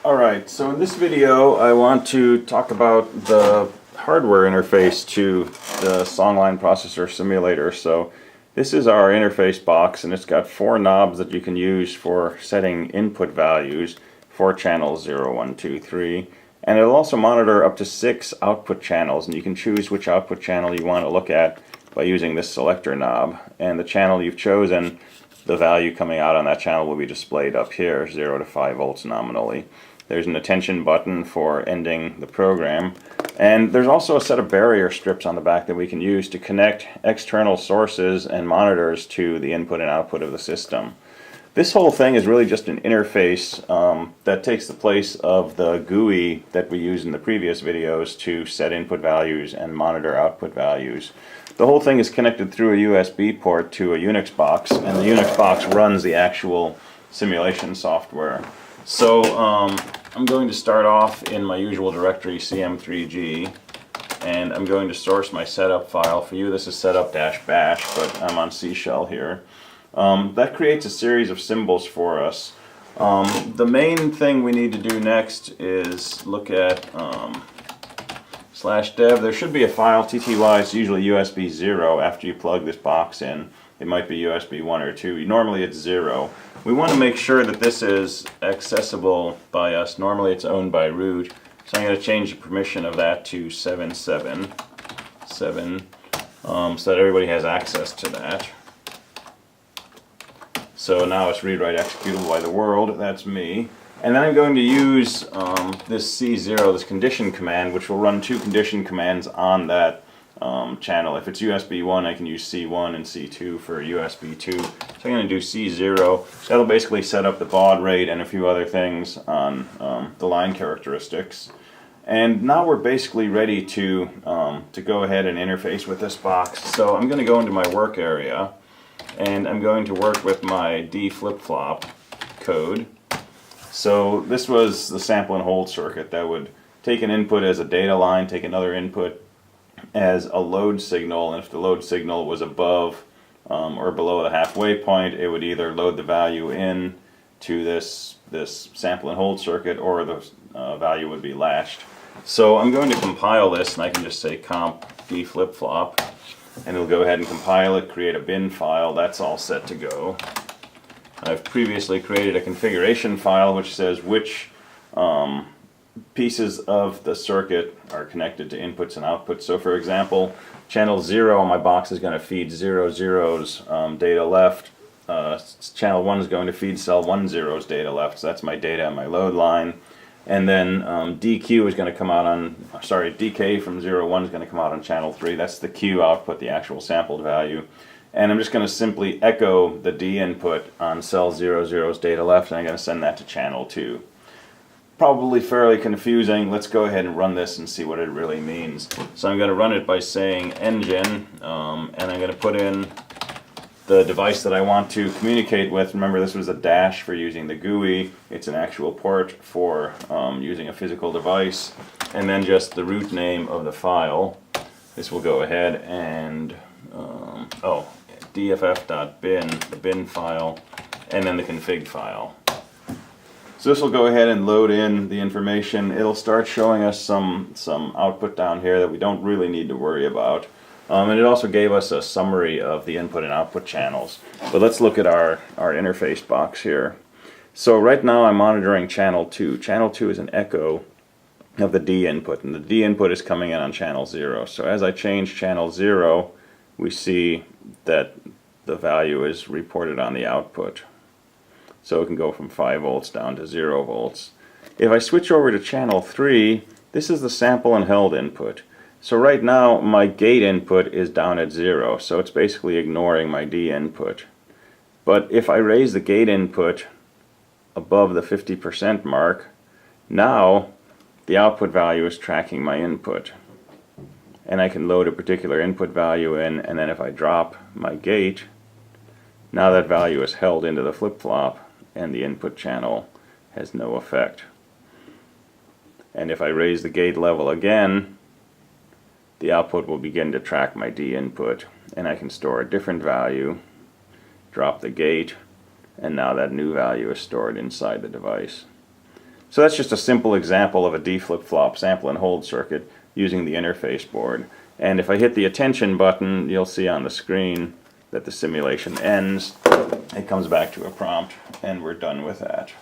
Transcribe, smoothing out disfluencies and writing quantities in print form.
Alright, so in this video I want to talk about the hardware interface to the Songline Processor Simulator. So this is our interface box, and it's got 4 knobs that you can use for setting input values for channels 0, 1, 2, 3. And it'll also monitor up to 6 output channels, and you can choose which output channel you want to look at by using this selector knob. And the channel you've chosen, the value coming out on that channel will be displayed up here, 0 to 5 volts nominally. There's an attention button for ending the program, and there's also a set of barrier strips on the back that we can use to connect external sources and monitors to the input and output of the system. This whole thing is really just an interface that takes the place of the GUI that we used in the previous videos to set input values and monitor output values. The whole thing is connected through a USB port to a Unix box, and the Unix box runs the actual simulation software. So I'm going to start off in my usual directory, cm3g, and I'm going to source my setup file. For you this is setup-bash, but I'm on C shell here. That creates a series of symbols for us. The main thing we need to do next is look at /dev. There should be a file, tty, it's usually USB 0 after you plug this box in. It might be USB 1 or 2. Normally it's 0. We want to make sure that this is accessible by us. Normally it's owned by root. So I'm going to change the permission of that to 777 so that everybody has access to that. So now it's read write executable by the world. That's me. And then I'm going to use this C0, this condition command, which will run 2 condition commands on that channel. If it's USB 1, I can use C1 and C2 for USB 2. So I'm going to do C0. That'll basically set up the baud rate and a few other things on the line characteristics. And now we're basically ready to go ahead and interface with this box. So I'm going to go into my work area, and I'm going to work with my D flip-flop code. So this was the sample and hold circuit that would take an input as a data line, take another input as a load signal, and if the load signal was above or below the halfway point, it would either load the value in to this sample and hold circuit, or the value would be latched. So I'm going to compile this, and I can just say comp D flip-flop, and it'll go ahead and compile it, create a bin file. That's all set to go. I've previously created a configuration file which says which pieces of the circuit are connected to inputs and outputs. So for example, channel 0 on my box is going to feed 00's data left. Channel 1 is going to feed cell 10's data left. So that's my data and my load line. And then DQ is going to come out on, DK from 01 is going to come out on channel 3. That's the Q output, the actual sampled value. And I'm just going to simply echo the D input on cell 00's data left, and I'm going to send that to channel 2. Probably fairly confusing. Let's go ahead and run this and see what it really means. So I'm going to run it by saying engine, and I'm going to put in the device that I want to communicate with. Remember, this was a dash for using the GUI. It's an actual port for using a physical device. And then just the root name of the file. This will go ahead and dff.bin, the bin file, and then the config file. So this will go ahead and load in the information. It'll start showing us some output down here that we don't really need to worry about. And it also gave us a summary of the input and output channels. But let's look at our interface box here. So right now I'm monitoring channel 2. Channel 2 is an echo of the D input, and the D input is coming in on channel 0. So as I change channel 0, we see that the value is reported on the output. So it can go from 5 volts down to 0 volts. If I switch over to channel 3, this is the sample and held input. So right now my gate input is down at 0, so it's basically ignoring my D input. But if I raise the gate input above the 50% mark, now the output value is tracking my input. And I can load a particular input value in, and then if I drop my gate, now that value is held into the flip-flop and the input channel has no effect. And if I raise the gate level again, the output will begin to track my D input, and I can store a different value, drop the gate, and now that new value is stored inside the device. So that's just a simple example of a D flip-flop sample and hold circuit using the interface board. And if I hit the attention button, you'll see on the screen that the simulation ends. It comes back to a prompt, and we're done with that.